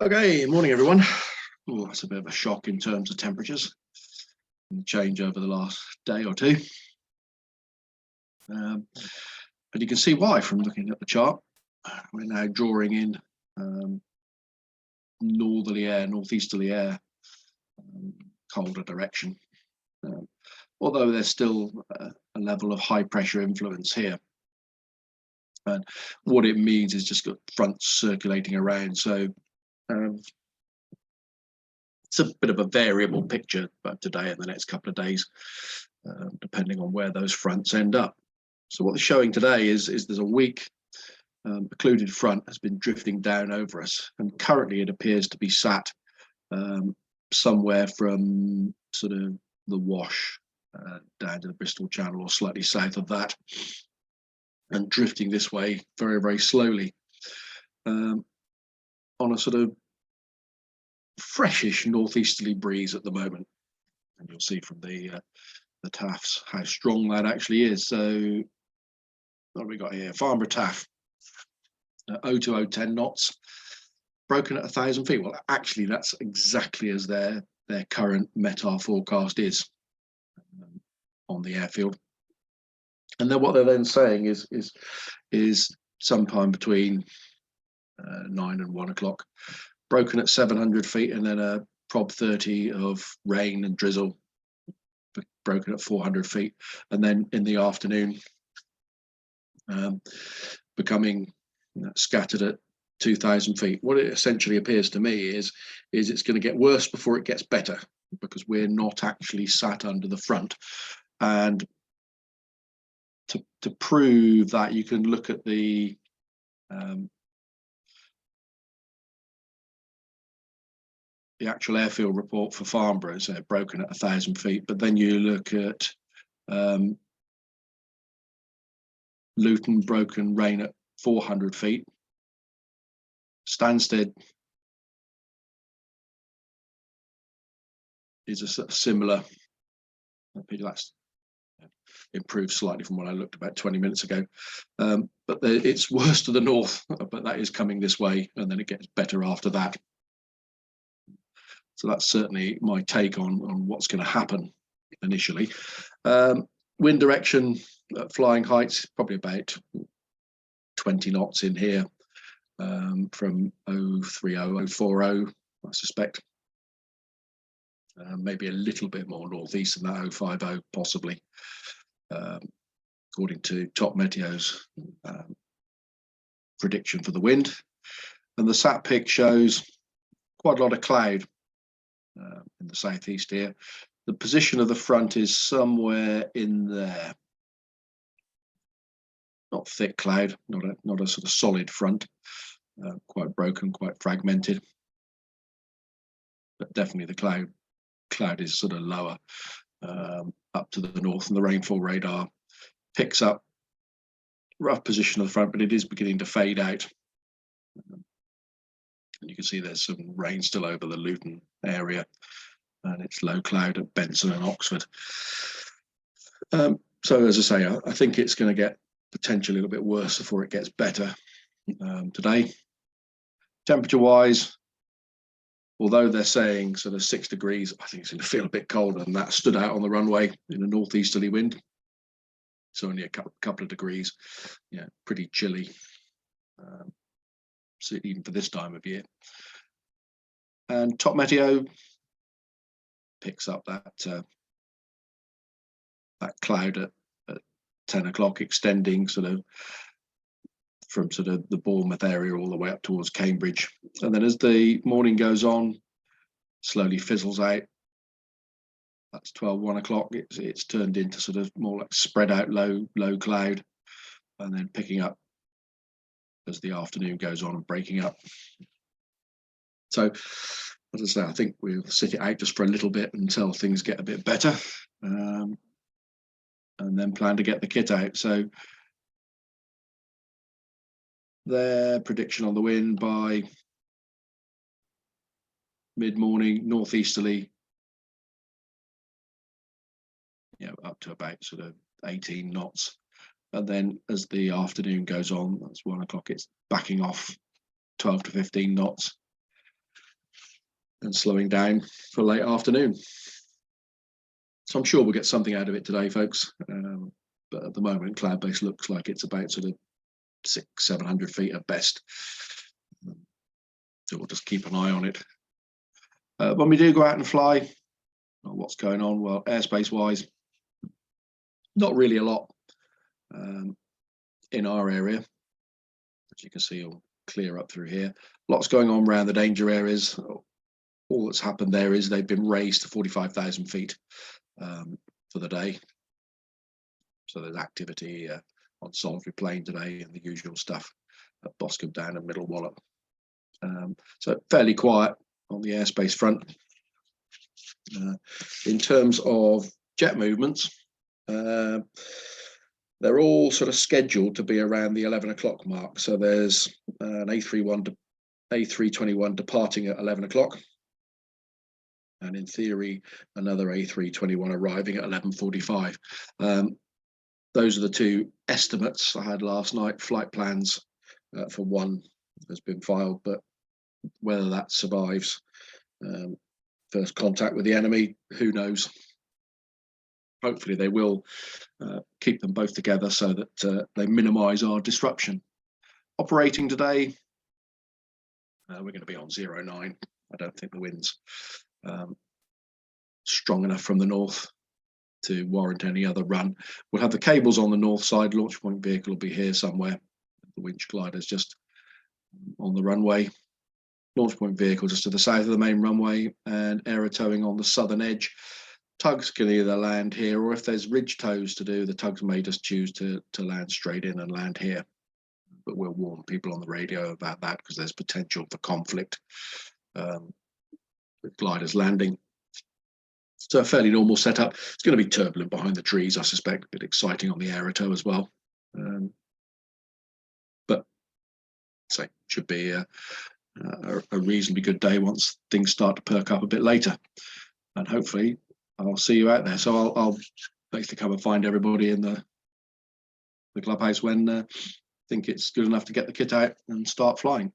Okay, morning everyone. Oh, that's a bit of a shock in terms of temperatures and the change over the last day or two. But you can see why from looking at the chart. We're now drawing in northerly air, northeasterly air, colder direction. Although there's still a level of high pressure influence here. And what it means is just got fronts circulating around. So it's a bit of a variable picture but today and the next couple of days, depending on where those fronts end up. So what they're showing today is there's a weak occluded front has been drifting down over us, and currently it appears to be sat somewhere from sort of the Wash down to the Bristol Channel or slightly south of that, and drifting this way very, very slowly on a sort of freshish northeasterly breeze at the moment. And you'll see from the taffs how strong that actually is. So what have we got here? Farnborough taff, 02010 knots, broken at 1,000 feet. Well, actually, that's exactly as their current METAR forecast is on the airfield. And then what they're then saying is sometime between 9 and 1 o'clock, broken at 700 feet, and then a prob 30 of rain and drizzle, broken at 400 feet, and then in the afternoon becoming scattered at 2,000 feet. What it essentially appears to me is it's going to get worse before it gets better, because we're not actually sat under the front. And to prove that, you can look at the actual airfield report for Farnborough, so broken at 1,000 feet, but then you look at Luton, broken rain at 400 feet. Stansted is a similar, that's improved slightly from what I looked about 20 minutes ago, but it's worse to the north, but that is coming this way, and then it gets better after that. So that's certainly my take on what's going to happen initially. Wind direction, flying heights, probably about 20 knots in here, from 030, 040, I suspect. Maybe a little bit more northeast than that, 050 possibly, according to Top Meteo's prediction for the wind. And the sat pic shows quite a lot of cloud in the southeast here. The position of the front is somewhere in there. Not thick cloud, not a sort of solid front, quite broken, quite fragmented. But definitely the cloud is sort of lower up to the north, and the rainfall radar picks up rough position of the front, but it is beginning to fade out. And you can see there's some rain still over the Luton area, and it's low cloud at Benson and Oxford. So as I say, I think it's going to get potentially a little bit worse before it gets better today. Temperature wise, although they're saying sort of 6 degrees, I think it's going to feel a bit colder than that. Stood out on the runway in a northeasterly wind. It's only a couple of degrees. Yeah, pretty chilly, so even for this time of year. And Top Meteo picks up that cloud at 10 o'clock, extending sort of from sort of the Bournemouth area all the way up towards Cambridge. And then as the morning goes on, slowly fizzles out. That's 1 o'clock. It's turned into sort of more like spread out low cloud, and then picking up as the afternoon goes on and breaking up. So, as I say, I think we'll sit it out just for a little bit until things get a bit better, and then plan to get the kit out. So their prediction on the wind by mid-morning, northeasterly, up to about sort of 18 knots. And then as the afternoon goes on, that's 1 o'clock, it's backing off 12 to 15 knots. and slowing down for late afternoon. So I'm sure we'll get something out of it today, folks. But at the moment, cloud base looks like it's about sort of 600-700 feet at best. So we'll just keep an eye on it. When we do go out and fly, what's going on? Well, airspace wise, not really a lot in our area. As you can see, it'll clear up through here. Lots going on around the danger areas. All that's happened there is they've been raised to 45,000 feet for the day. So there's activity on Salisbury Plain today and the usual stuff at Boscombe Down and Middle Wallop. So fairly quiet on the airspace front. In terms of jet movements, they're all sort of scheduled to be around the 11 o'clock mark. So there's an A321 departing at 11 o'clock. And in theory, another A321 arriving at 11:45. Those are the two estimates I had last night. Flight plans for one has been filed, but whether that survives first contact with the enemy, who knows? Hopefully they will keep them both together so that they minimise our disruption. Operating today, we're going to be on 09. I don't think the wind's strong enough from the north to warrant any other run. We'll have the cables on the north side. Launch point vehicle will be here somewhere. The winch glider's just on the runway. Launch point vehicle just to the south of the main runway, and aero towing on the southern edge. Tugs can either land here, or if there's ridge tows to do, the tugs may just choose to land straight in and land here. But we'll warn people on the radio about that because there's potential for conflict with gliders landing. So a fairly normal setup. It's going to be turbulent behind the trees, I suspect, a bit exciting on the aerotow as well. But so should be a reasonably good day once things start to perk up a bit later. And hopefully I'll see you out there. So I'll basically come and find everybody in the clubhouse when I think it's good enough to get the kit out and start flying.